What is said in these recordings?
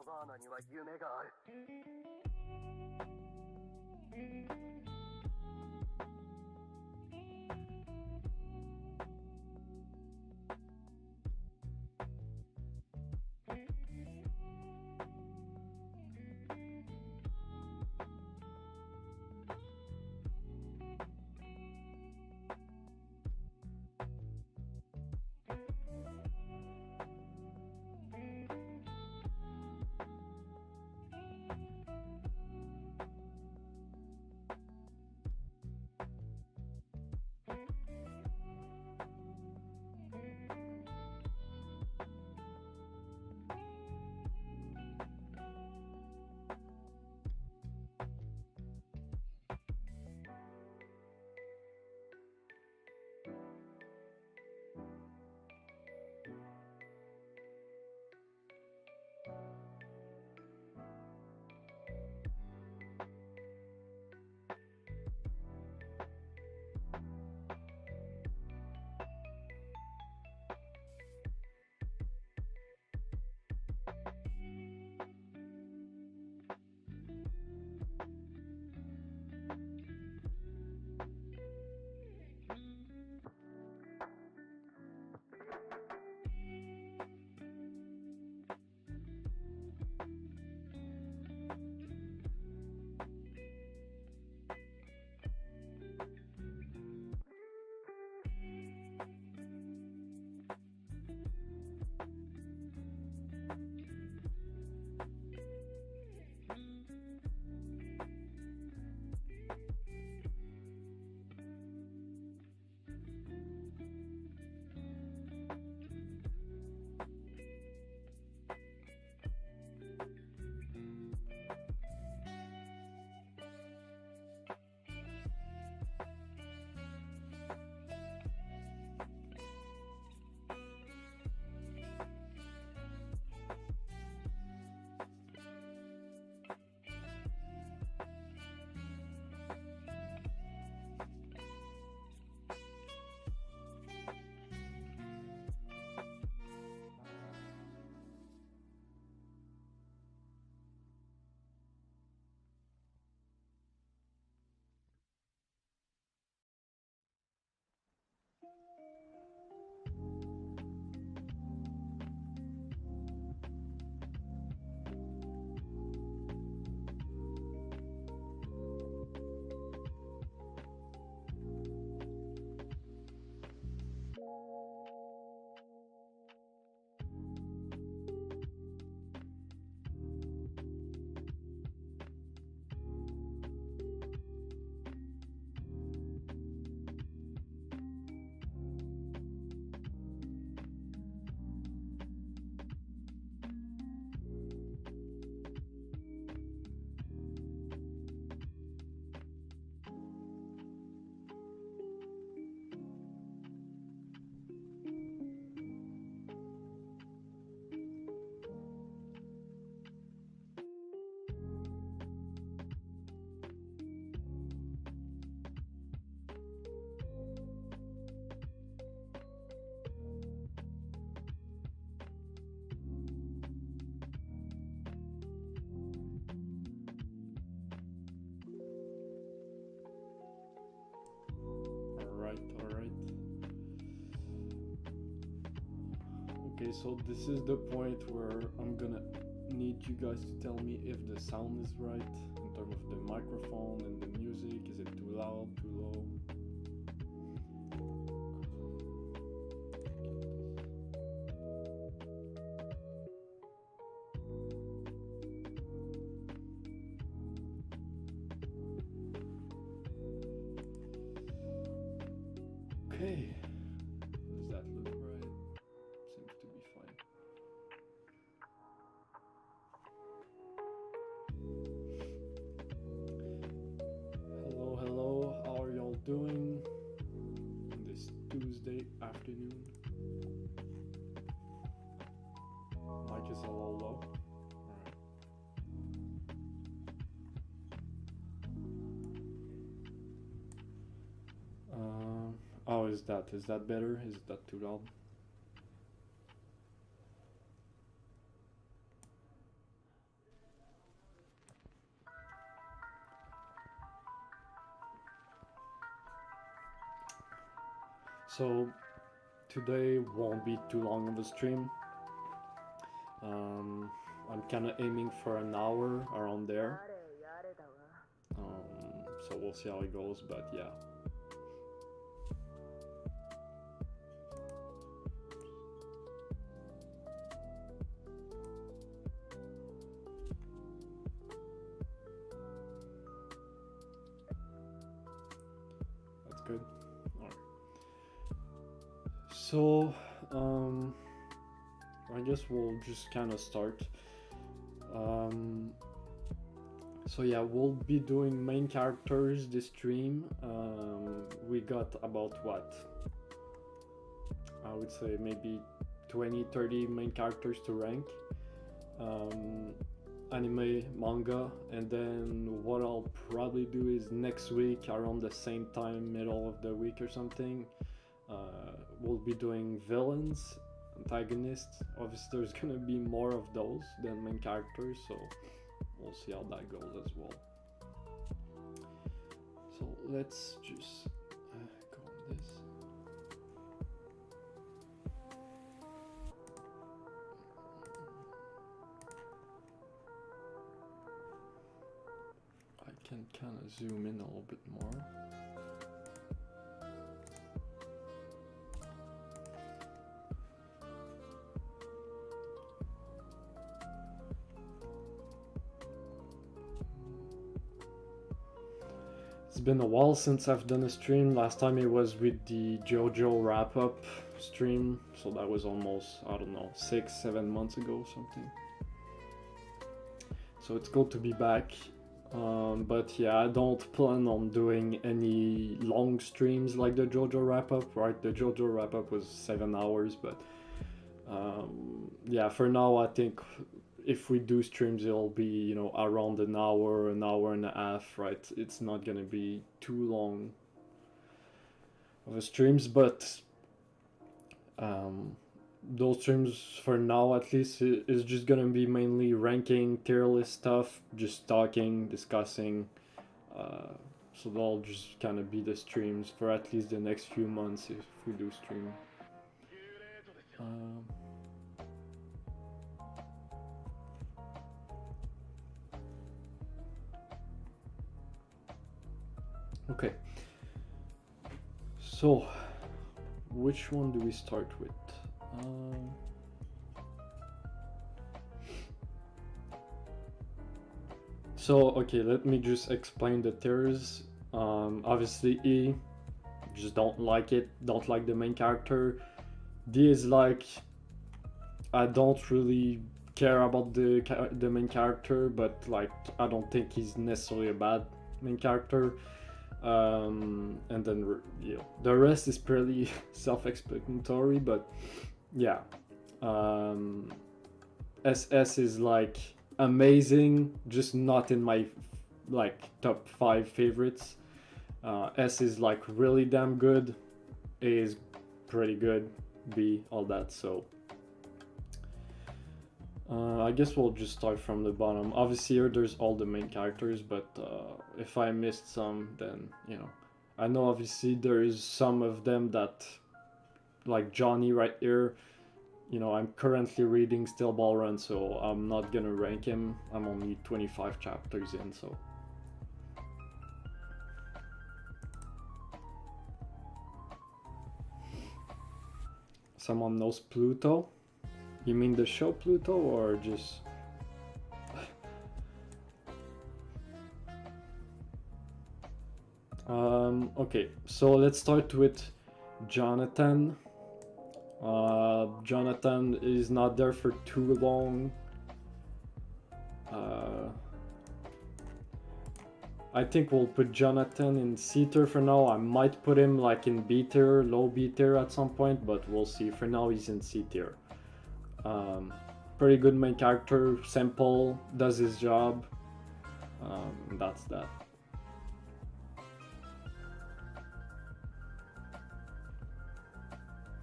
バーナには夢がある。Alright. Okay, so this is the point where I'm gonna need you guys to tell me if the sound is right in terms of the microphone and the music. Is it too loud, too low? Okay, does that look right? Seems to be fine. Hello, how are y'all doing this Tuesday afternoon? Mic is a little low. Oh, is that better? Is that too loud? So today won't be too long of a stream. Um, I'm kind of aiming for an hour around there. So we'll see how it goes, but yeah. That's good. All right. So, I guess we'll just kind of start. So yeah, we'll be doing main characters this stream. We got about what? I would say maybe 20-30 main characters to rank. Anime, manga, and then what I'll probably do is next week around the same time, middle of the week or something, we'll be doing villains, antagonists. Obviously there's gonna be more of those than main characters, so we'll see how that goes as well. So let's just go on this. I can kind of zoom in a little bit more. It's been a while since I've done a stream. Last time it was with the JoJo wrap-up stream, so that was almost, I don't know, 6-7 months ago something. So it's good to be back. But yeah, I don't plan on doing any long streams like the JoJo wrap-up, right? The JoJo wrap-up was 7 hours, but yeah, for now I think if we do streams it'll be, you know, around an hour and a half, right? It's not gonna be too long of a streams, but those streams for now at least is just gonna be mainly ranking, tier list stuff, just talking, discussing. So they'll just kind of be the streams for at least the next few months if we do stream. Okay. So, which one do we start with? So, okay, let me just explain the tiers. Obviously, E, just don't like it, don't like the main character. D is like, I don't really care about the main character, but like, I don't think he's necessarily a bad main character. And then you know, the rest is pretty self-explanatory, but yeah. SS is like amazing, just not in my like top 5 favorites. S is like really damn good. A is pretty good. B, all that. So I guess we'll just start from the bottom. Obviously here there's all the main characters, but if I missed some, then you know, I know obviously there is some of them that, like Johnny right here, you know, I'm currently reading Still Ball Run, so I'm not gonna rank him. I'm only 25 chapters in, so. Someone knows Pluto? You mean the show Pluto or just... Okay, so let's start with Jonathan. Jonathan is not there for too long. I think we'll put Jonathan in C tier for now. I might put him like in B tier, low B tier at some point, but we'll see. For now he's in C tier. Pretty good main character, simple, does his job. That's that.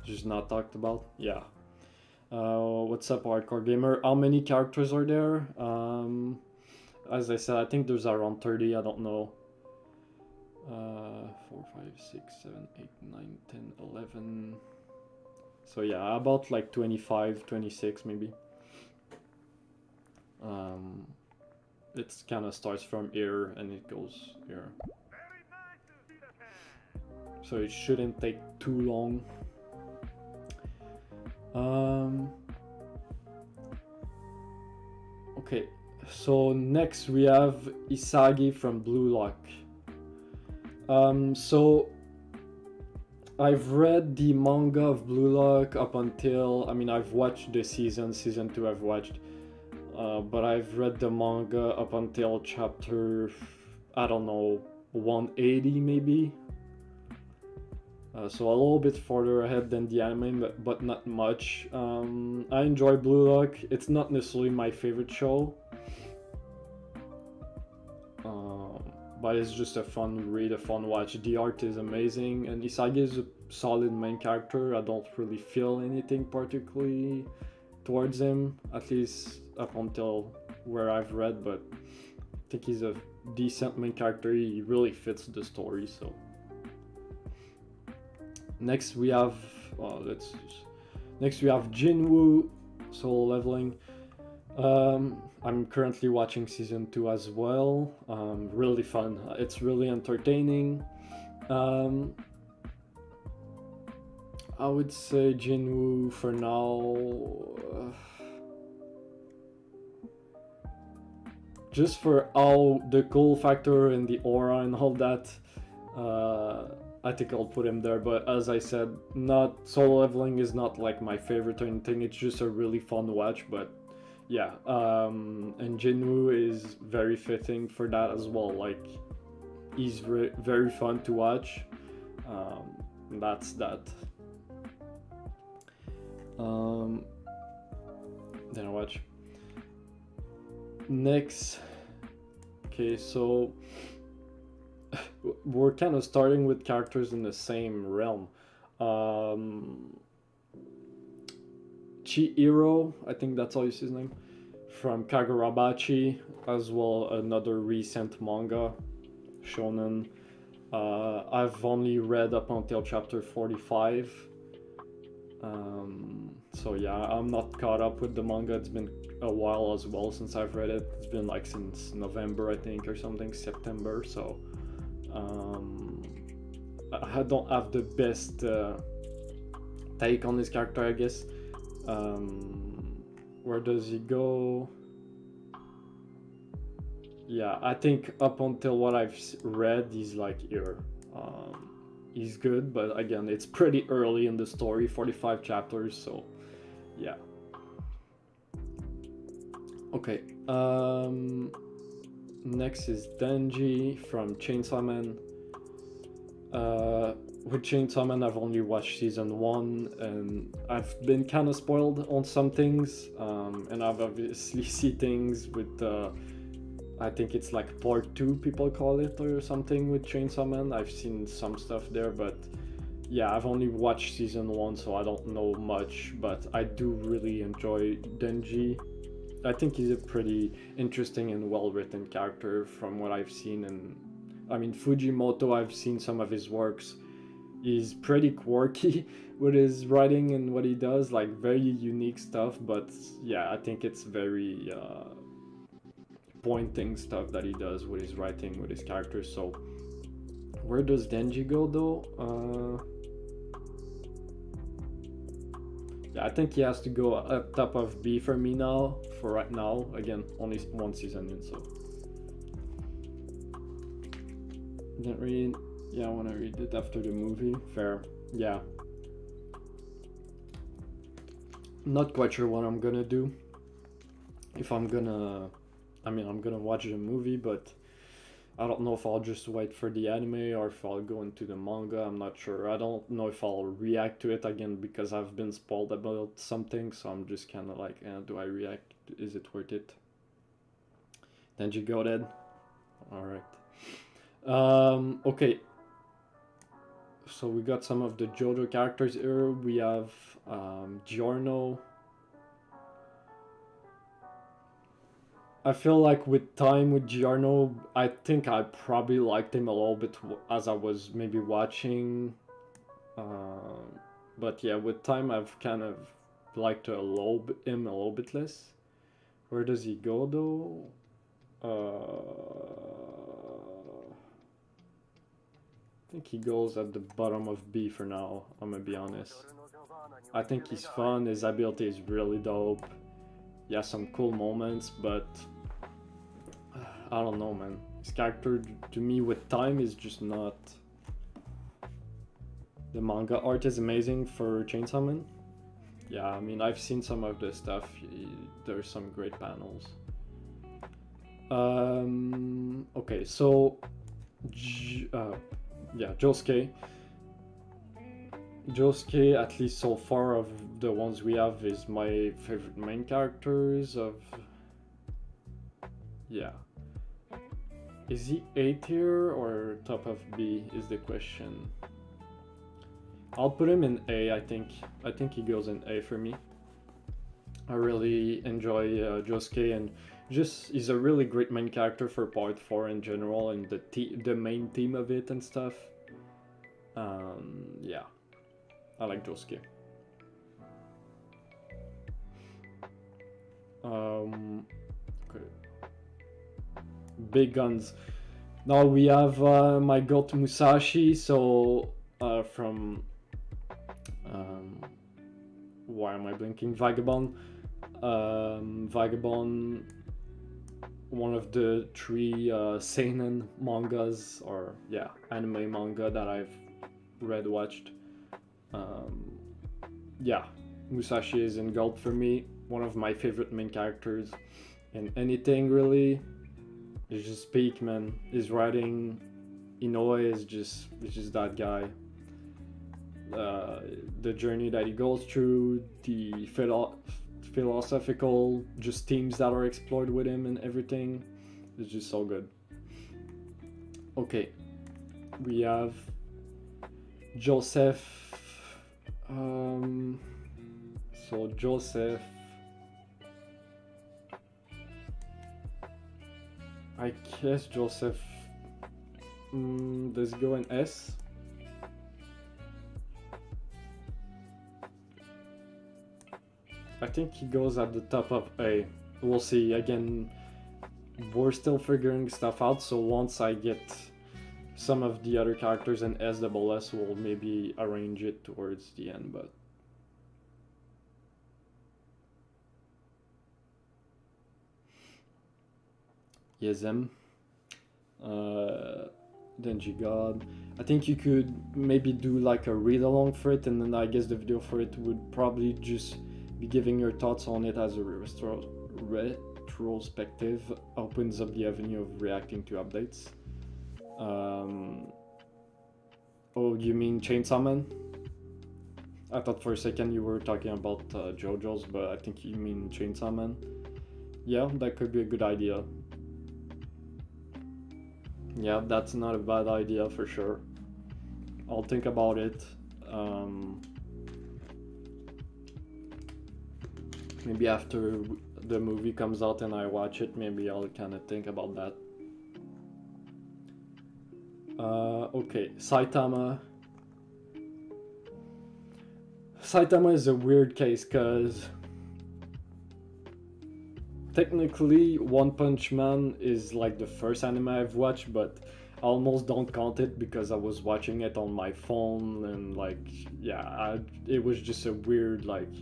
Just not talked about? Yeah. What's up, Hardcore Gamer? How many characters are there? As I said, I think there's around 30, I don't know. 4, 5, 6, 7, 8, 9, 10, 11. So yeah, about like 25, 26 maybe. It kind of starts from here and it goes here. So it shouldn't take too long. Okay, so next we have Isagi from Blue Lock. So I've read the manga of Blue Lock up until, I mean, I've watched the season 2 I've watched, but I've read the manga up until chapter, I don't know, 180 maybe. So a little bit farther ahead than the anime, but not much. I enjoy Blue Lock. It's not necessarily my favorite show, but it's just a fun read, a fun watch. The art is amazing, and Isagi is a solid main character. I don't really feel anything particularly towards him, at least up until where I've read, but I think he's a decent main character. He really fits the story, so. Next we have Jinwoo Solo Leveling. I'm currently watching season 2 as well. Really fun. It's really entertaining. I would say Jinwoo for now. Just for all the cool factor and the aura and all that. I think I'll put him there, but as I said, not Solo Leveling is not like my favorite or anything. It's just a really fun watch, but yeah, and Jinwoo is very fitting for that as well. Like, he's very fun to watch. That's that. Then I watch. Next, okay, so we're kind of starting with characters in the same realm. Chihiro, I think that's all his name, from Kagurabachi, as well another recent manga, shonen. I've only read up until chapter 45. So yeah, I'm not caught up with the manga. It's been a while as well since I've read it. It's been like since November, I think, or something, September, so I don't have the best take on this character, I guess. Where does he go? Yeah, I think up until what I've read, he's like here. He's good, but again, it's pretty early in the story, 45 chapters, so yeah. Okay, next is Denji from Chainsaw Man. With Chainsaw Man, I've only watched season 1, and I've been kind of spoiled on some things, and I've obviously seen things with, I think it's like part 2 people call it or something with Chainsaw Man. I've seen some stuff there, but yeah, I've only watched season 1, so I don't know much, but I do really enjoy Denji. I think he's a pretty interesting and well-written character from what I've seen, and I mean, Fujimoto, I've seen some of his works. He's pretty quirky with his writing and what he does, like very unique stuff, but yeah, I think it's very pointing stuff that he does with his writing, with his characters. So where does Denji go though? Yeah, I think he has to go up top of B for me now, for right now. Again, only one season in, so. Didn't read. Yeah, I want to read it after the movie. Fair. Yeah. Not quite sure what I'm gonna do. If I'm gonna... I mean, I'm gonna watch the movie, but I don't know if I'll just wait for the anime or if I'll go into the manga. I'm not sure. I don't know if I'll react to it again because I've been spoiled about something, so I'm just kind of like, do I react? Is it worth it? Denji go dead. Alright. Okay. So we got some of the JoJo characters here. We have Giorno. I feel like with time with Giorno, I think I probably liked him a little bit as I was maybe watching. But yeah, with time I've kind of liked him a little bit less. Where does he go though? I think he goes at the bottom of B for now. I'm gonna be honest. I think he's fun. His ability is really dope. He has some cool moments, but I don't know, man. His character, to me, with time, is just not. The manga art is amazing for Chainsaw Man. Yeah, I mean, I've seen some of the stuff. There's some great panels. Okay, so. Yeah, Josuke. Josuke, at least so far of the ones we have, is my favorite main characters of. Yeah. Is he A tier or top of B is the question. I'll put him in A, I think. I think he goes in A for me. I really enjoy Josuke, and just he's a really great main character for part 4 in general, and the main theme of it and stuff. Yeah, I like Josuke. Okay. Big guns. Now we have my goat Musashi. So from why am I blinking? Vagabond. Vagabond, one of the 3 seinen mangas, or yeah, anime manga that I've watched. Yeah, Musashi is in gold for me. One of my favorite main characters in anything really. It's just peak, man. His writing, Inoue is just that guy. The journey that he goes through, the philosophical just themes that are explored with him and everything, is just so good. Okay, we have Joseph. So Joseph, I guess Joseph. Does he go in S? I think he goes at the top of A. We'll see. Again, we're still figuring stuff out, so once I get some of the other characters in SSS, we'll maybe arrange it towards the end, but... Yezem. Denji God. I think you could maybe do like a read-along for it, and then I guess the video for it would probably just be giving your thoughts on it as a retrospective. Opens up the avenue of reacting to updates. Oh, you mean Chainsaw Man? I thought for a second you were talking about JoJo's, but I think you mean Chainsaw Man. Yeah, that could be a good idea. Yeah, that's not a bad idea for sure. I'll think about it. Maybe after the movie comes out and I watch it, maybe I'll kind of think about that. Okay, Saitama. Saitama is a weird case because technically One Punch Man is like the first anime I've watched, but I almost don't count it because I was watching it on my phone, and like, yeah, it was just a weird like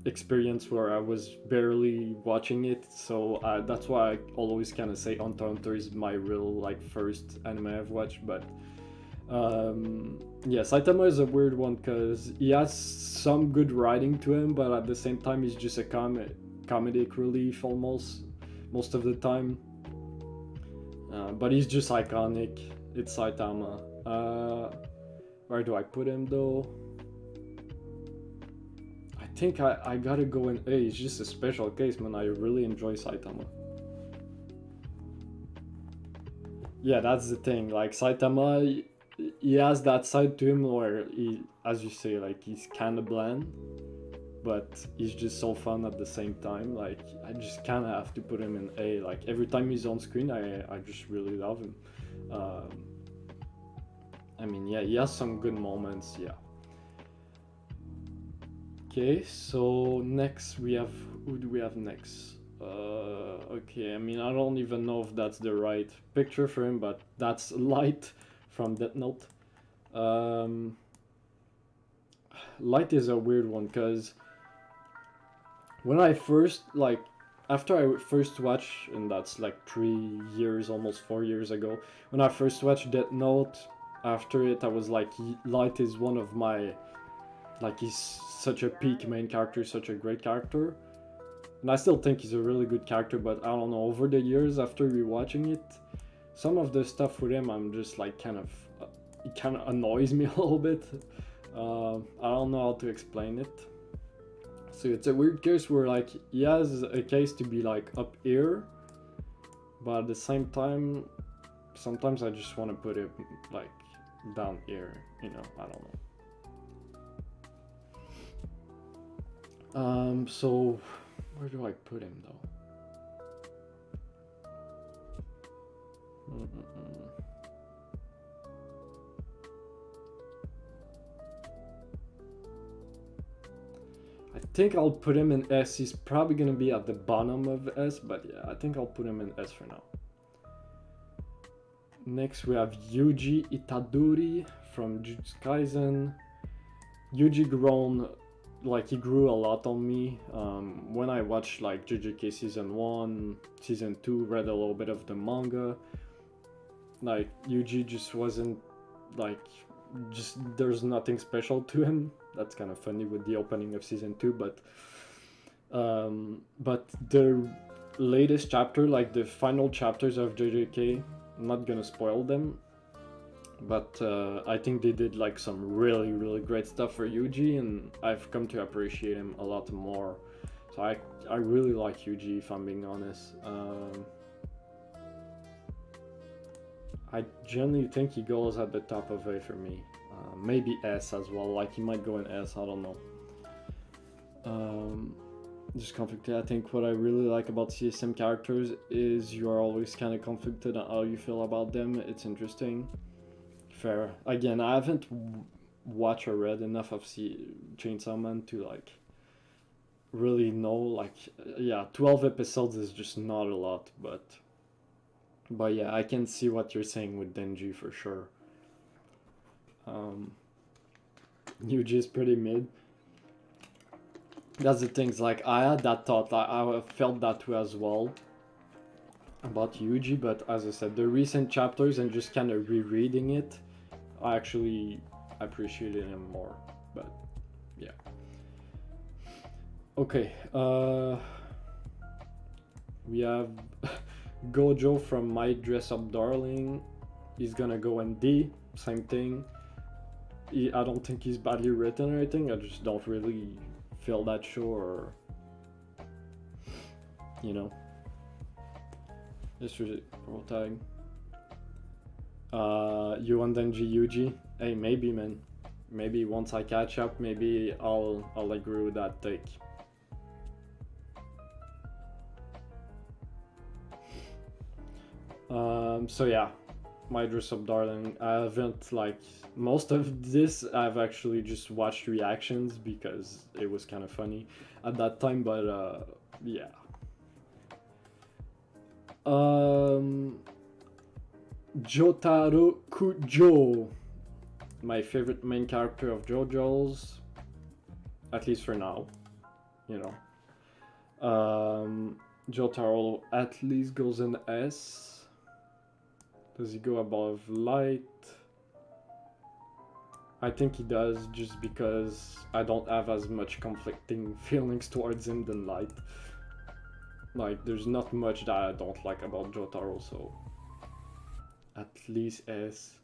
experience where I was barely watching it, so that's why I always kind of say Hunter x Hunter is my real like first anime I've watched. But yeah, Saitama is a weird one because he has some good writing to him, but at the same time he's just a comedic relief almost most of the time. But he's just iconic. It's Saitama. Where do I put him though? I think I gotta go in A. It's just a special case, man. I really enjoy Saitama. Yeah, that's the thing. Like Saitama, he has that side to him where he, as you say, like he's kind of bland, but he's just so fun at the same time. Like I just kind of have to put him in A. Like every time he's on screen, I just really love him. I mean, yeah, he has some good moments. Yeah. Okay, so next we have, who do we have next? Okay, I mean, I don't even know if that's the right picture for him, but that's Light from Death Note. Light is a weird one because when I first, like, after I first watched, and that's like 3 years, almost 4 years ago, when I first watched Death Note, after it, I was like, Light is one of my, like, he's such a peak main character, such a great character. And I still think he's a really good character, but I don't know, over the years after rewatching it, some of the stuff with him, I'm just like it kind of annoys me a little bit. I don't know how to explain it. So it's a weird case where like he has a case to be like up here, but at the same time, sometimes I just want to put it like down here, you know, I don't know. So where do I put him though? I think I'll put him in S. He's probably gonna be at the bottom of S, but yeah, I think I'll put him in S for now. Next we have Yuji Itadori from Jujutsu Kaisen. Yuji he grew a lot on me. When I watched like JJK season 1, season 2, read a little bit of the manga, like Yuji just wasn't like, just there's nothing special to him. That's kind of funny with the opening of season 2, but the latest chapter, like the final chapters of JJK, I'm not gonna spoil them, but I think they did like some really great stuff for Yuji, and I've come to appreciate him a lot more. So I really like Yuji, if I'm being honest. I generally think he goes at the top of A for me. Maybe S as well, like he might go in S, I don't know. Just conflicted. I think what I really like about CSM characters is you are always kind of conflicted on how you feel about them. It's interesting. Fair. Again, I haven't watched or read enough of Chainsaw Man to like really know, like, yeah, 12 episodes is just not a lot, but yeah, I can see what you're saying with Denji for sure. Yuji is pretty mid. That's the things, like I had that thought, I felt that way as well about Yuji, but as I said, the recent chapters and just kind of rereading it, I actually appreciated him more. But yeah. Okay, we have Gojo from My Dress Up Darling. He's gonna go in D, same thing. I don't think he's badly written or anything, I just don't really feel that sure, you know. This was it, roll tag. You and Denji Yuji? Hey, maybe, man. Maybe once I catch up, maybe I'll agree with that take. So yeah, My Dress Up Darling. I haven't, like, most of this I've actually just watched reactions because it was kind of funny at that time, but yeah. Jotaro Kujo, my favorite main character of JoJo's, at least for now, you know. Jotaro at least goes in S. Does he go above Light? I think he does, just because I don't have as much conflicting feelings towards him than Light. Like, there's not much that I don't like about Jotaro, so at least S.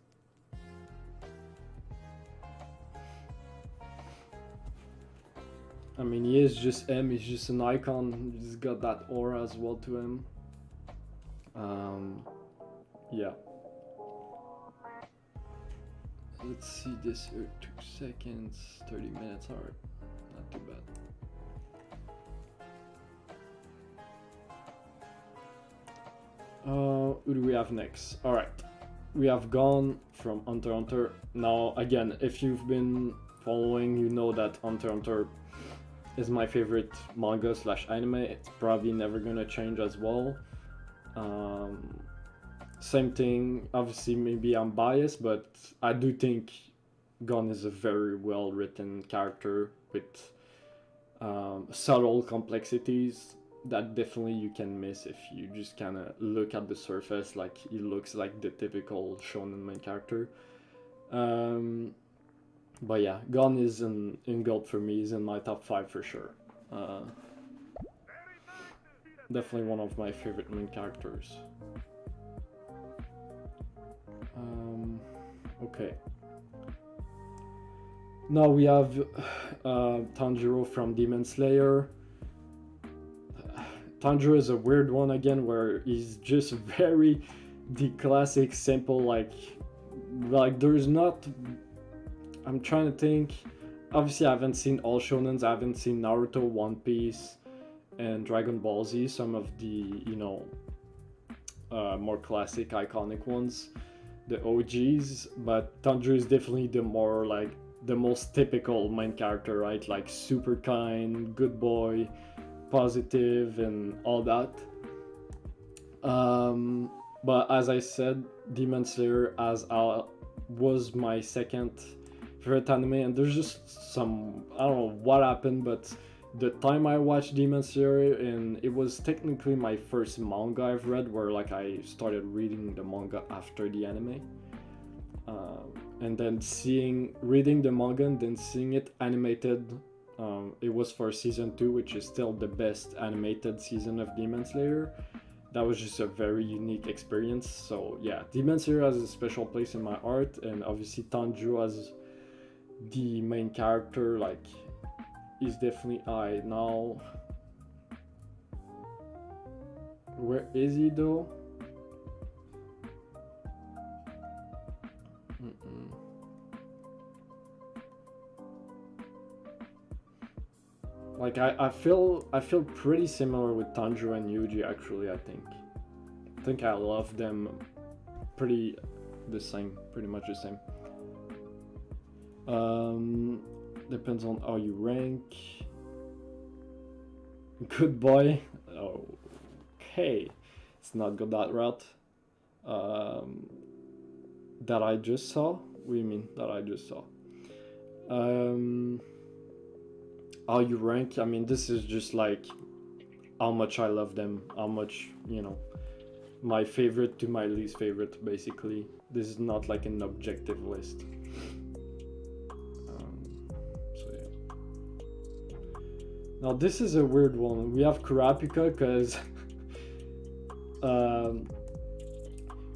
I mean, he is just M, he's just an icon, he's got that aura as well to him. Yeah. Let's see this here, 2 seconds, 30 minutes, alright, not too bad. Who do we have next? All right, we have Gone from Hunter x Hunter. Now, again, if you've been following, you know that Hunter x Hunter is my favorite manga slash anime. It's probably never gonna change as well. Same thing. Obviously, maybe I'm biased, but I do think Gon is a very well written character with subtle complexities that definitely you can miss if you just kind of look at the surface. Like he looks like the typical shonen main character. But yeah, Gon is in gold for me. He's in my top 5 for sure. Definitely one of my favorite main characters. Okay. Now we have Tanjiro from Demon Slayer. Tanjiro is a weird one again, where he's just very the classic simple like there's not. I'm trying to think. Obviously, I haven't seen all shonens. I haven't seen Naruto, One Piece, and Dragon Ball Z. Some of the more classic, iconic ones, the OGs. But Tanjiro is definitely the more like the most typical main character, right? Like super kind, good boy, positive, and all that. But as I said, Demon Slayer was my second favorite anime, and there's just some, I don't know what happened, but the time I watched Demon Slayer, and it was technically my first manga I've read, where like I started reading the manga after the anime, and then reading the manga and then seeing it animated. It was for season 2, which is still the best animated season of Demon Slayer. That was just a very unique experience. So yeah, Demon Slayer has a special place in my heart, and obviously Tanjiro as the main character, like, is definitely I. Now, where is he though? Like I feel pretty similar with Tanjiro and Yuji actually. I think I love them pretty much the same. Depends on how you rank. Good boy. Okay, it's not good that route. That I just saw. What do you mean that I just saw? How you rank? I mean, this is just like how much I love them, how much, my favorite to my least favorite, basically. This is not like an objective list. So yeah. Now this is a weird one. We have Kurapika because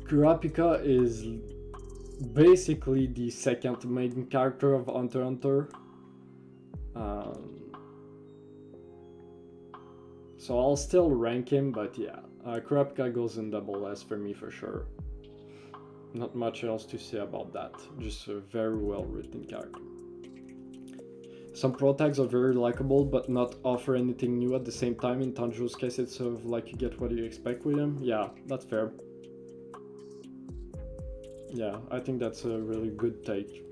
Kurapika is basically the second main character of Hunter x Hunter. So I'll still rank him, but yeah, Kurapika goes in double S for me for sure. Not much else to say about that. Just a very well written character. Some pro tags are very likable, but not offer anything new at the same time. In Tanjiro's case, it's sort of like you get what you expect with him. Yeah, that's fair. Yeah, I think that's a really good take.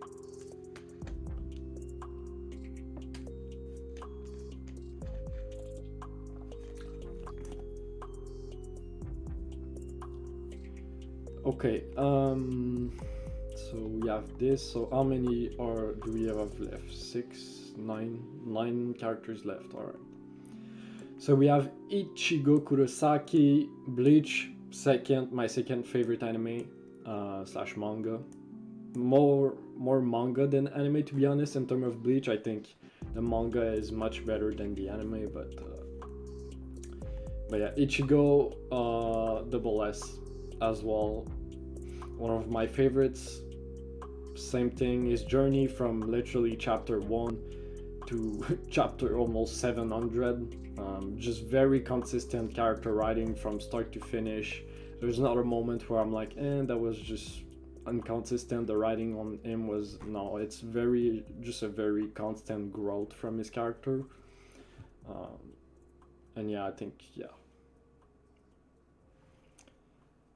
Okay, so we have this. So how many do we have left? 9 characters left. All right. So we have Ichigo Kurosaki, Bleach, my second favorite anime slash manga. More manga than anime, to be honest. In terms of Bleach, I think the manga is much better than the anime, but yeah, Ichigo double S as well. One of my favorites. Same thing, his journey from literally chapter 1 to chapter almost 700. Just very consistent character writing from start to finish. There's not a moment where I'm like, that was just inconsistent. The writing on him was, no, it's just a very constant growth from his character. And yeah, I think, yeah.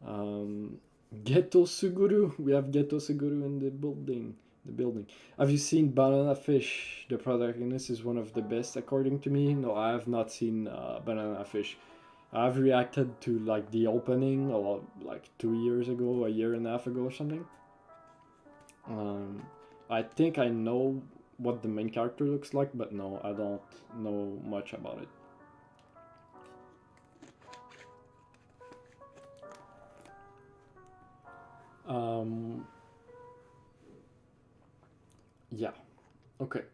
Um, Geto Suguru. We have Geto Suguru in the building. The building. Have you seen Banana Fish? The protagonist is one of the best, according to me. No, I have not seen Banana Fish. I've reacted to like the opening, or like 2 years ago, a year and a half ago, or something. Um, I think I know what the main character looks like, but no, I don't know much about it. Um, yeah, okay.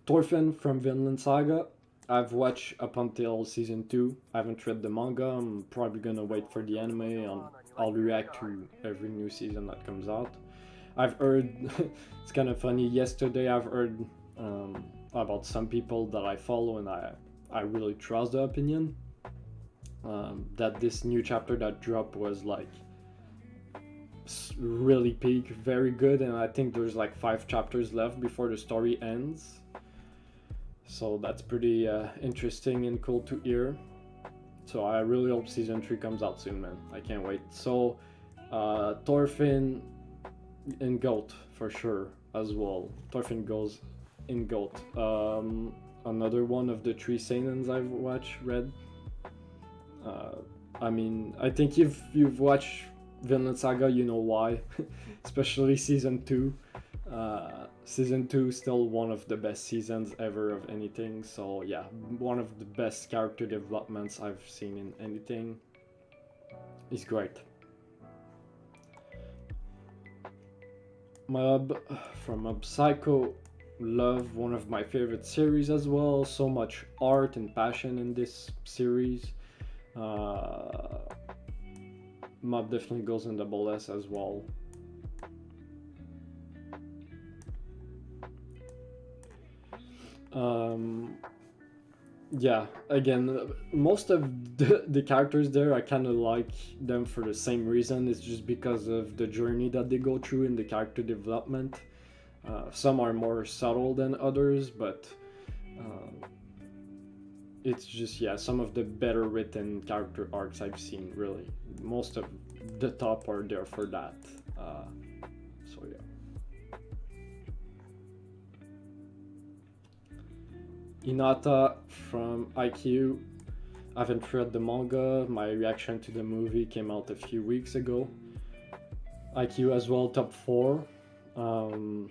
Thorfinn from Vinland Saga. I've watched up until season 2. I haven't read the manga. I'm probably gonna wait for the anime and I'll react to every new season that comes out. I've heard, it's kind of funny, yesterday I've heard about some people that I follow and I really trust their opinion. That this new chapter that dropped was like really peak, very good, and I think there's like 5 chapters left before the story ends. So that's pretty interesting and cool to hear. So I really hope season 3 comes out soon, man. I can't wait. So Thorfinn in Goat for sure as well. Thorfinn goes in Goat. Another one of the 3 seinens I've read. I mean, I think if you've watched Vinland Saga, you know why, especially season 2. Season 2 is still one of the best seasons ever of anything, so yeah, one of the best character developments I've seen in anything. Is great. Mob from Mob Psycho, love, one of my favorite series as well. So much art and passion in this series. Mob definitely goes in double S as well. Yeah, again, most of the characters there, I kind of like them for the same reason. It's just because of the journey that they go through in the character development. Some are more subtle than others, but it's just, yeah, some of the better written character arcs I've seen, really. Most of the top are there for that. So yeah. Hinata from IQ. I haven't read the manga. My reaction to the movie came out a few weeks ago. IQ as well, top 4. And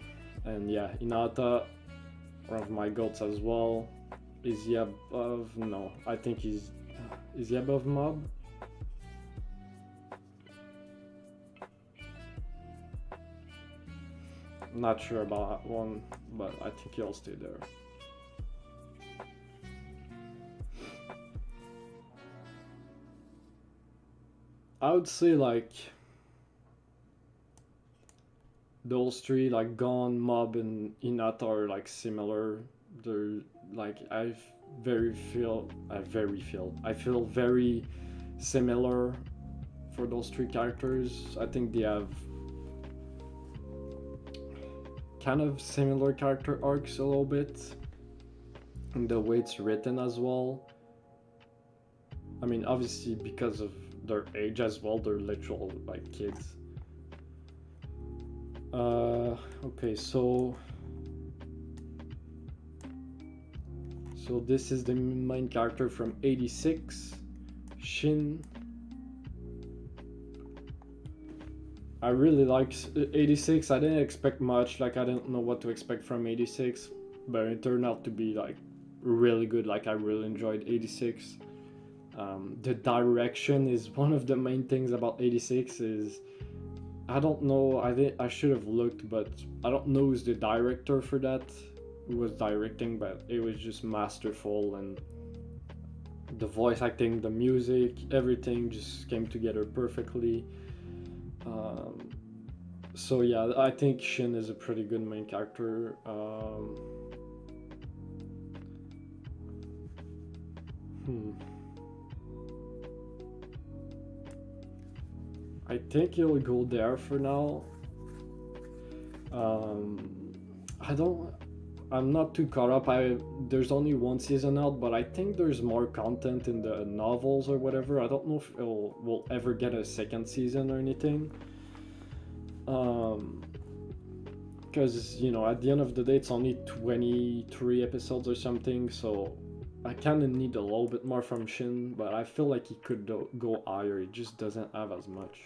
yeah, Hinata, one of my goats as well. Is he above? No, I think he's. Is he above Mob? Not sure about that one, but I think he'll stay there. I would say like those 3, like Gon, Mob, and Hinata are like similar. They're like I feel very similar for those 3 characters. I think they have kind of similar character arcs a little bit, and the way it's written as well. I mean, obviously because of their age as well, they're literal like kids. Okay, so this is the main character from 86, Shin. I really liked 86. I didn't expect much, like I didn't know what to expect from 86, but it turned out to be like really good. Like I really enjoyed 86. The direction is one of the main things about 86. Is I don't know, I should have looked, but I don't know who's the director for that, who was directing, but it was just masterful, and the voice acting, the music, everything just came together perfectly. So yeah, I think Shin is a pretty good main character. I think he'll go there for now. I don't. I'm not too caught up. There's only one season out, but I think there's more content in the novels or whatever. I don't know if we'll ever get a second season or anything. Because at the end of the day, it's only 23 episodes or something, so I kind of need a little bit more from Shin, but I feel like he could go higher. He just doesn't have as much.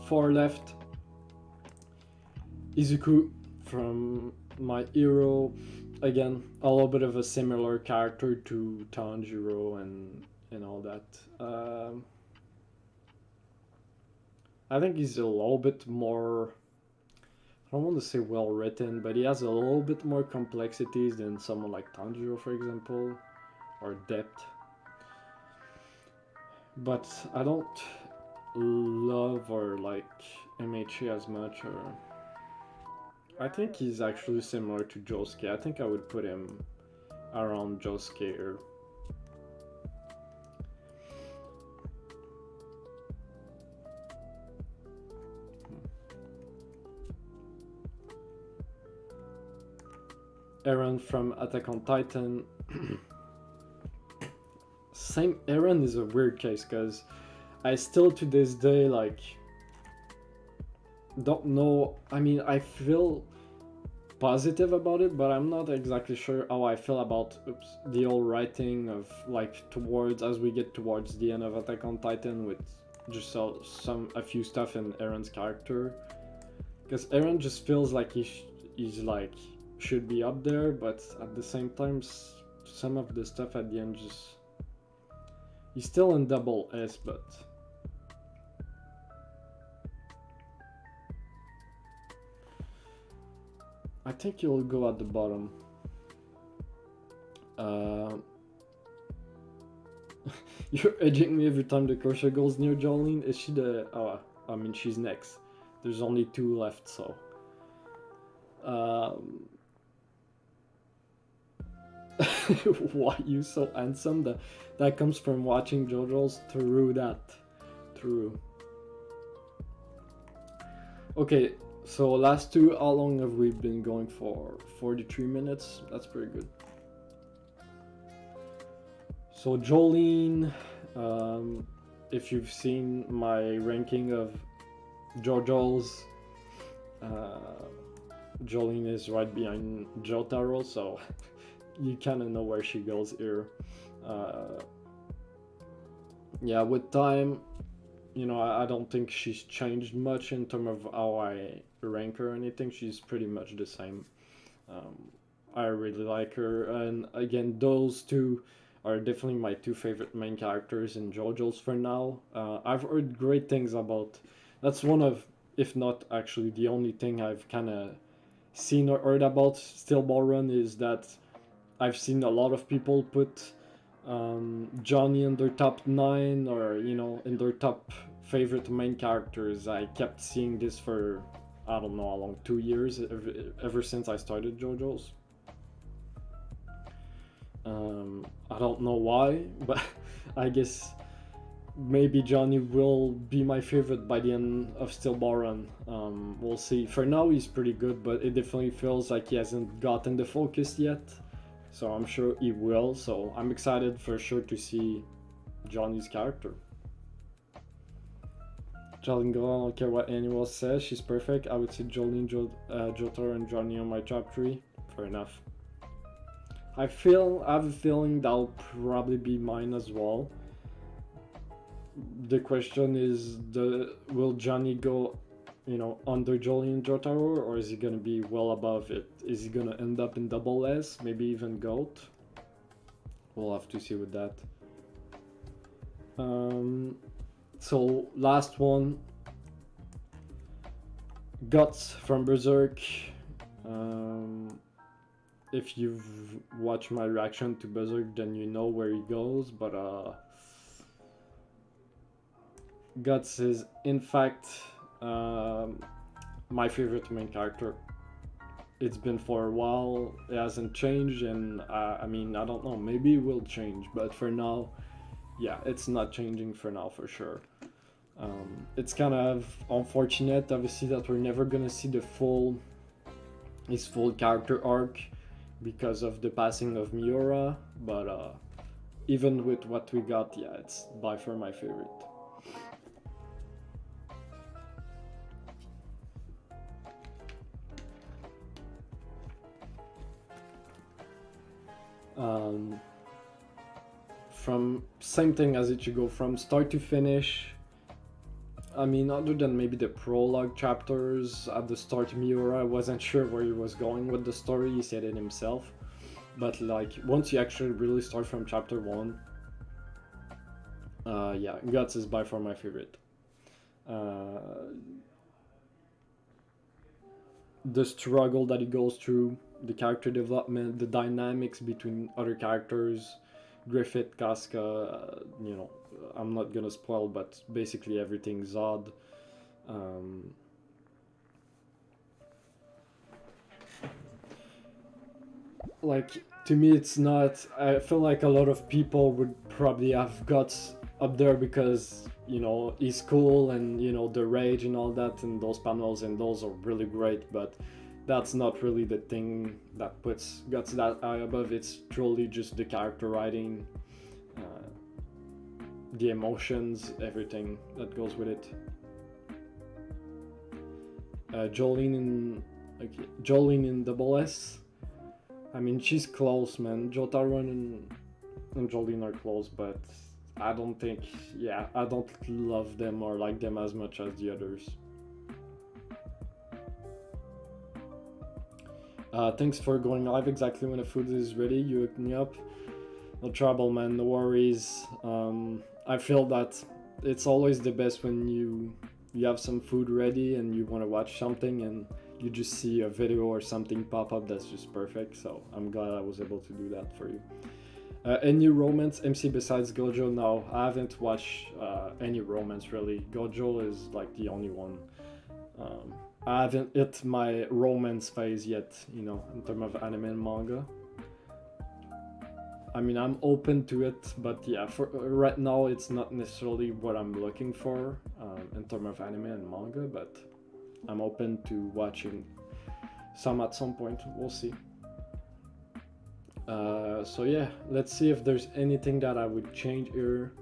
Four left. Izuku from My Hero. Again, a little bit of a similar character to Tanjiro and all that. I think he's a little bit more. I don't want to say well written, but he has a little bit more complexities than someone like Tanjiro, for example, or depth. But I don't love or like MHA as much, or I think he's actually similar to Josuke. I think I would put him around Josuke or Eren from Attack on Titan. Same. Eren is a weird case because I still to this day like don't know. I mean, I feel positive about it, but I'm not exactly sure how I feel about the whole writing of like towards as we get towards the end of Attack on Titan with just a few stuff in Eren's character, because Eren just feels like he's like should be up there, but at the same time some of the stuff at the end just he's still in double S, but I think you'll go at the bottom. You're edging me every time the cursor goes near Jolene. Is she the... Oh, I mean, she's next. There's only 2 left, so... Why you so handsome? That comes from watching JoJo's through that. True. Okay, so last 2, how long have we been going for? 43 minutes? That's pretty good. So Jolene, if you've seen my ranking of JoJo's, Jolene is right behind Jotaro, so you kind of know where she goes here. Yeah, with time, I don't think she's changed much in terms of how I rank her or anything. She's pretty much the same. I really like her, and again, those 2 are definitely my 2 favorite main characters in JoJo's for now. I've heard great things about. That's one of, if not actually the only thing I've kind of seen or heard about Steel Ball Run is that I've seen a lot of people put Johnny in their top 9 or in their top favorite main characters. I kept seeing this for I don't know how long, 2 years, ever since I started JoJo's. I don't know why, but I guess maybe Johnny will be my favorite by the end of Steel Ball Run. We'll see. For now, he's pretty good, but it definitely feels like he hasn't gotten the focus yet. So I'm sure he will. So I'm excited for sure to see Johnny's character. Jolene Go, I don't care what anyone says. She's perfect. I would say Jolene, Jotaro, and Johnny on my top 3. Fair enough. I have a feeling that'll probably be mine as well. The question is, will Johnny go, under Jolene and Jotaro, or is he gonna be well above it? Is he gonna end up in double S, maybe even GOAT? We'll have to see with that. So last one, Guts from Berserk. If you've watched my reaction to Berserk, then you know where he goes, but Guts is in fact my favorite main character. it's been for a while. It hasn't changed, and I mean, I don't know. Maybe it will change, but for now, yeah, it's not changing for now for sure. It's kind of unfortunate, obviously, that we're never gonna see the full his full character arc because of the passing of Miura. But even with what we got, yeah, it's by far my favorite. Um, from same thing as Ichigo, from start to finish. I mean, other than maybe the prologue chapters at the start, Miura wasn't sure where he was going with the story. He said it himself. But like once you actually really start from chapter one, yeah, Guts is by far my favorite. Uh, the struggle that he goes through, the character development, the dynamics between other characters, Griffith, Casca, I'm not gonna spoil, but basically everything Zod. Um, like to me, it's not. I feel like a lot of people would probably have Guts up there because he's cool and the rage and all that, and those panels and those are really great, but that's not really the thing that puts Guts that high above. It's truly just the character writing, the emotions, everything that goes with it. Jolene in Double S. I mean, she's close, man. Jotaro and Jolene are close, but I don't think, yeah, I don't love them or like them as much as the others. Thanks for going live exactly when the food is ready. You hooked me up. No trouble, man. No worries. I feel that it's always the best when you have some food ready and you want to watch something and you just see a video or something pop up that's just perfect. So I'm glad I was able to do that for you. Any romance MC besides Gojo? No, I haven't watched any romance really. Gojo is like the only one. I haven't hit my romance phase yet, in terms of anime and manga. I mean, I'm open to it, but yeah, for right now, it's not necessarily what I'm looking for in terms of anime and manga, but I'm open to watching some at some point. We'll see. So yeah, let's see if there's anything that I would change here.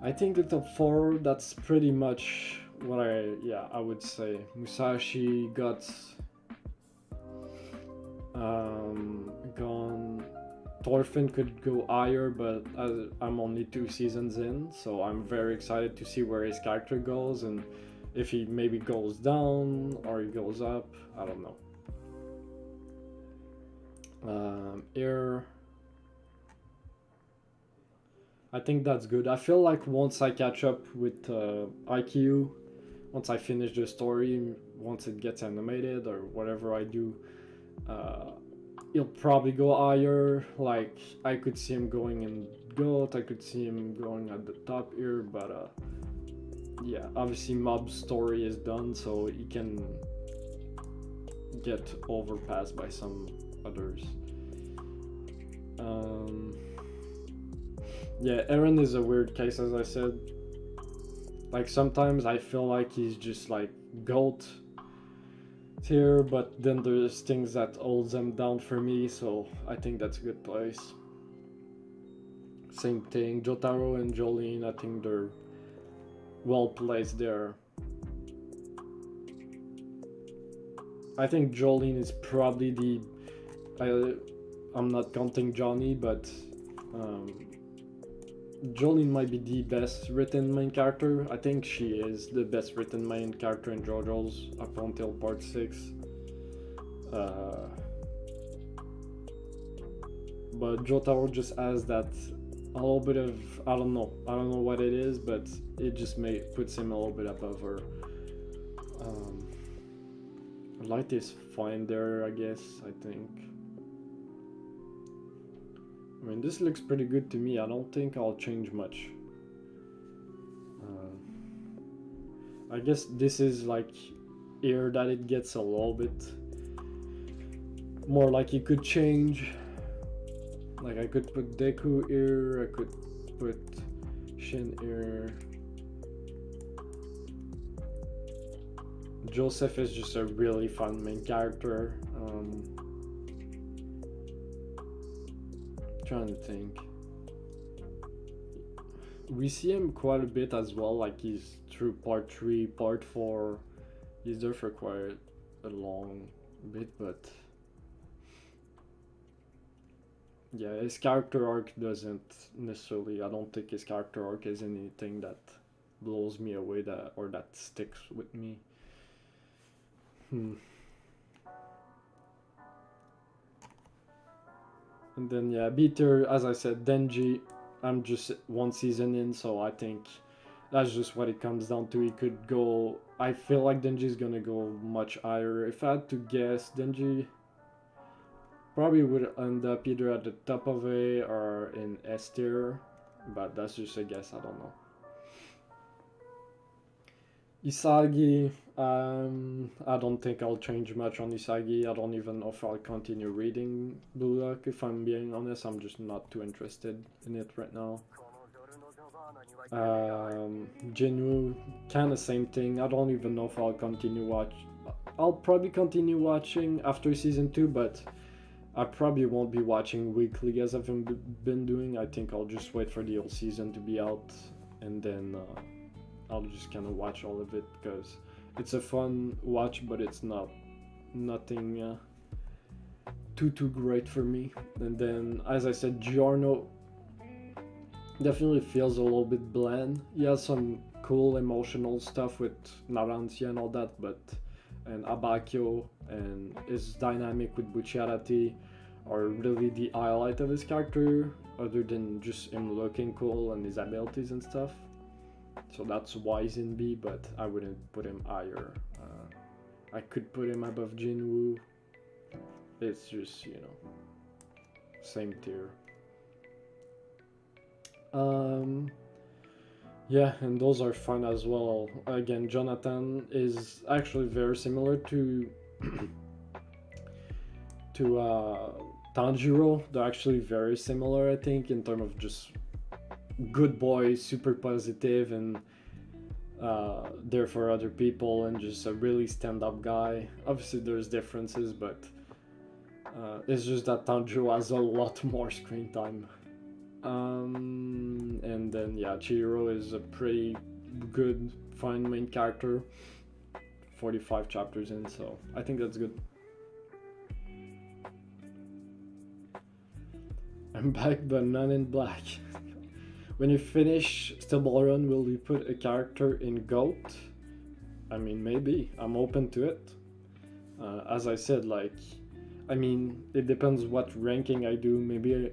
I think the top 4, that's pretty much what I would say. Musashi, Guts, gone. Thorfinn could go higher, but I'm only 2 seasons in, so I'm very excited to see where his character goes and if he maybe goes down or he goes up. I don't know. Here, I think that's good. I feel like once I catch up with IQ, once I finish the story, once it gets animated or whatever I do, he'll probably go higher. Like I could see him going in GOAT, I could see him going at the top here, but yeah, obviously Mob's story is done, so he can get overpassed by some others. Yeah, Eren is a weird case, as I said. Like sometimes I feel like he's just like GOAT tier, but then there's things that holds them down for me, so I think that's a good place. Same thing, Jotaro and Jolene, I think they're well placed there. I think Jolene is probably the I'm not counting Johnny, but Jolene might be the best written main character. I think she is the best written main character in JoJo's up until part 6. But Jotaro just has that a little bit of I don't know what it is, but it just puts him a little bit above her. Light is fine there, I guess. I think. I mean, this looks pretty good to me. I don't think I'll change much. I guess this is like here that it gets a little bit more like you could change. Like I could put Deku here, I could put Shin here. Joseph is just a really fun main character. Trying to think. We see him quite a bit as well, like he's through part 3, part 4. He's there for quite a long bit, but yeah, his character arc doesn't necessarily, I don't think his character arc is anything that blows me away that or that sticks with me. And then yeah, Beater, as I said, Denji, I'm just one season in, so I think that's just what it comes down to. He could go, I feel like Denji's gonna go much higher. If I had to guess, Denji probably would end up either at the top of A or in S tier, but that's just a guess, I don't know. Isagi, I don't think I'll change much on Isagi. I don't even know if I'll continue reading Blue Lock. If I'm being honest, I'm just not too interested in it right now. Jinwoo, kind of same thing. I don't even know if I'll continue watch. I'll probably continue watching after season 2, but I probably won't be watching weekly as I've been doing. I think I'll just wait for the whole season to be out, and then I'll just kind of watch all of it because it's a fun watch, but it's nothing too great for me. And then, as I said, Giorno definitely feels a little bit bland. He has some cool emotional stuff with Narantia and all that, and Abakio and his dynamic with Bucciarati are really the highlight of his character, other than just him looking cool and his abilities and stuff. So that's why he's in B, but I wouldn't put him higher. I could put him above Jinwoo. It's just, same tier. Yeah, and those are fun as well. Again, Jonathan is actually very similar to Tanjiro. They're actually very similar, I think, in terms of just good boy, super positive, and there for other people, and just a really stand-up guy. Obviously there's differences, but it's just that Tanjiro has a lot more screen time. And then yeah, Chihiro is a pretty good, fine main character. 45 chapters in, so I think that's good. I'm back, but not in black. When you finish Stable Run, will you put a character in GOAT? I mean, maybe. I'm open to it. As I said, it depends what ranking I do. Maybe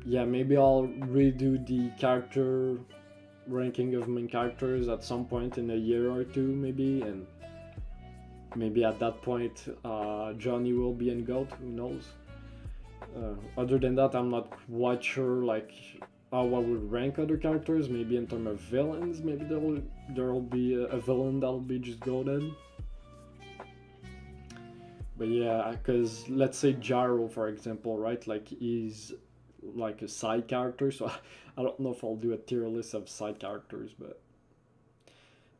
maybe I'll redo the character ranking of main characters at some point in a year or two, maybe, and maybe at that point Johnny will be in GOAT, who knows. Other than that, I'm not quite sure how I would rank other characters. Maybe in terms of villains, maybe there'll be a villain that'll be just goated. But yeah, because let's say Gyro, for example, right? He's like a side character, so I don't know if I'll do a tier list of side characters, but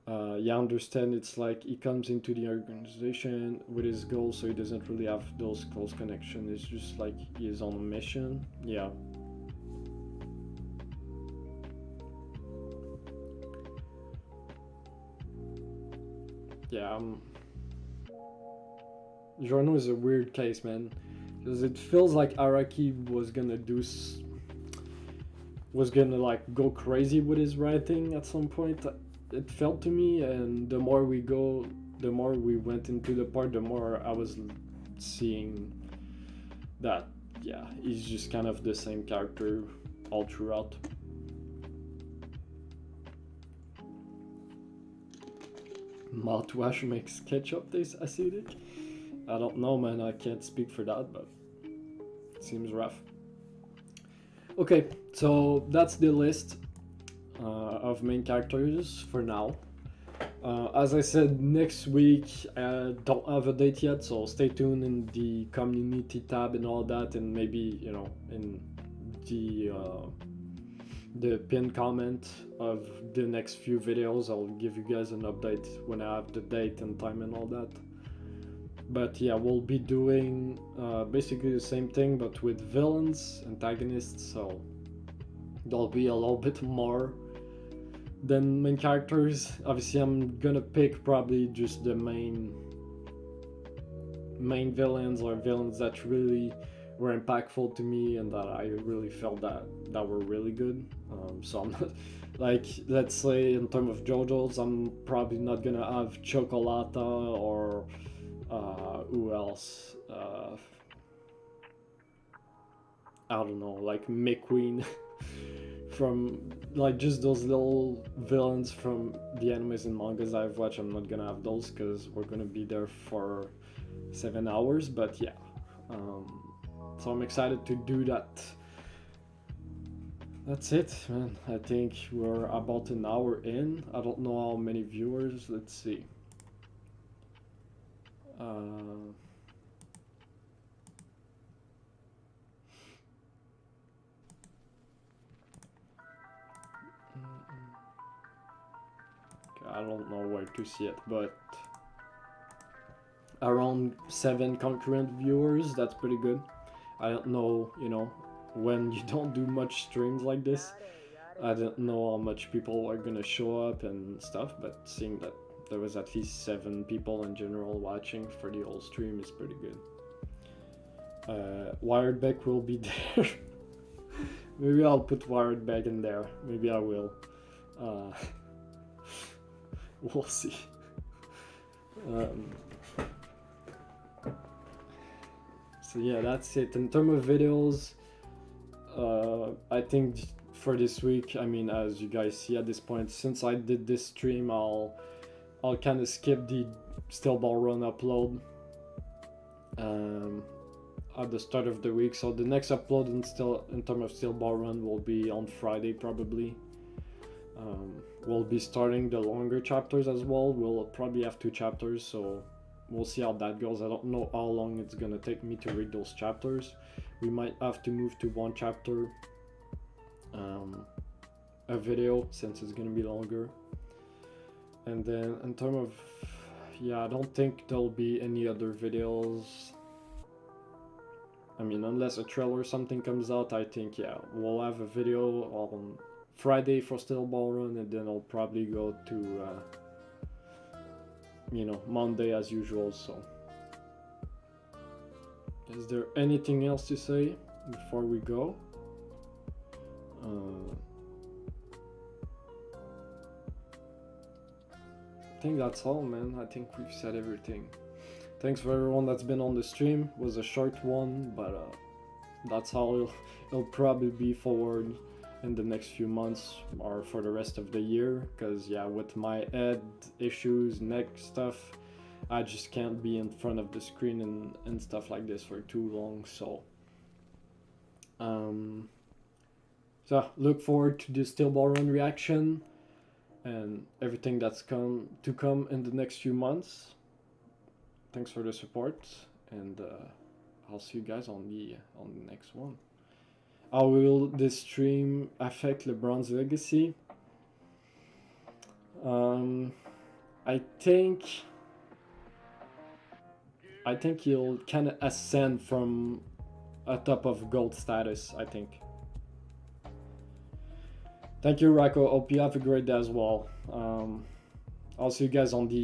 I understand it's like he comes into the organization with his goals, so he doesn't really have those close connections. It's just like he's on a mission. Yeah. Yeah, Giorno is a weird case, man, because it feels like Araki was gonna go crazy with his writing at some point. It felt to me, and the more we went into the part, the more I was seeing that, yeah, he's just kind of the same character all throughout. Mouthwash makes ketchup taste acidic? I don't know, man, I can't speak for that, but it seems rough. Okay, so that's the list of main characters for now. As I said, next week I don't have a date yet, so stay tuned in the community tab and all that, and maybe in the pinned comment of the next few videos, I'll give you guys an update when I have the date and time and all that. But yeah, we'll be doing basically the same thing, but with villains, antagonists, so there'll be a little bit more than main characters. Obviously, I'm gonna pick probably just the main villains, or villains that really were impactful to me and that I really felt that were really good. So I'm not, like, let's say in terms of JoJo's, I'm probably not gonna have Chocolata or who else? I don't know, like McQueen. From like just those little villains from the animes and mangas I've watched. I'm not gonna have those because we're gonna be there for 7 hours. But yeah, so I'm excited to do that. That's it, man. I think we're about an hour in. I don't know how many viewers. Let's see. I don't know where to see it, but around 7 concurrent viewers. That's pretty good. I don't know, when you don't do much streams like this, I don't know how much people are gonna show up and stuff, but seeing that there was at least 7 people in general watching for the whole stream is pretty good. Wired Beck will be there. Maybe I'll put Wired Beck in there. Maybe I will. We'll see. So yeah, that's it. In terms of videos, I think for this week, I mean, as you guys see at this point, since I did this stream, I'll kind of skip the Steel Ball Run upload at the start of the week. So the next upload in terms of Steel Ball Run will be on Friday probably. We'll be starting the longer chapters as well. We'll probably have 2 chapters, so we'll see how that goes. I don't know how long it's gonna take me to read those chapters. We might have to move to 1 chapter a video since it's gonna be longer. And then in terms of, yeah, I don't think there'll be any other videos. I mean, unless a trailer or something comes out, I think, yeah, we'll have a video on Friday for Steel Ball Run, and then I'll probably go to Monday as usual. So is there anything else to say before we go? I think that's all, man. I think we've said everything. Thanks for everyone that's been on the stream. It was a short one, but that's how it'll probably be forward in the next few months or for the rest of the year, because yeah, with my head issues, neck stuff, I just can't be in front of the screen and stuff like this for too long. So look forward to the Steel Ball Run reaction and everything that's come in the next few months. Thanks for the support, and I'll see you guys on the next one. How will this stream affect LeBron's legacy? I think he'll kind of ascend from a top of GOAT status, I think. Thank you, Rocco. Hope you have a great day as well. I'll see you guys on the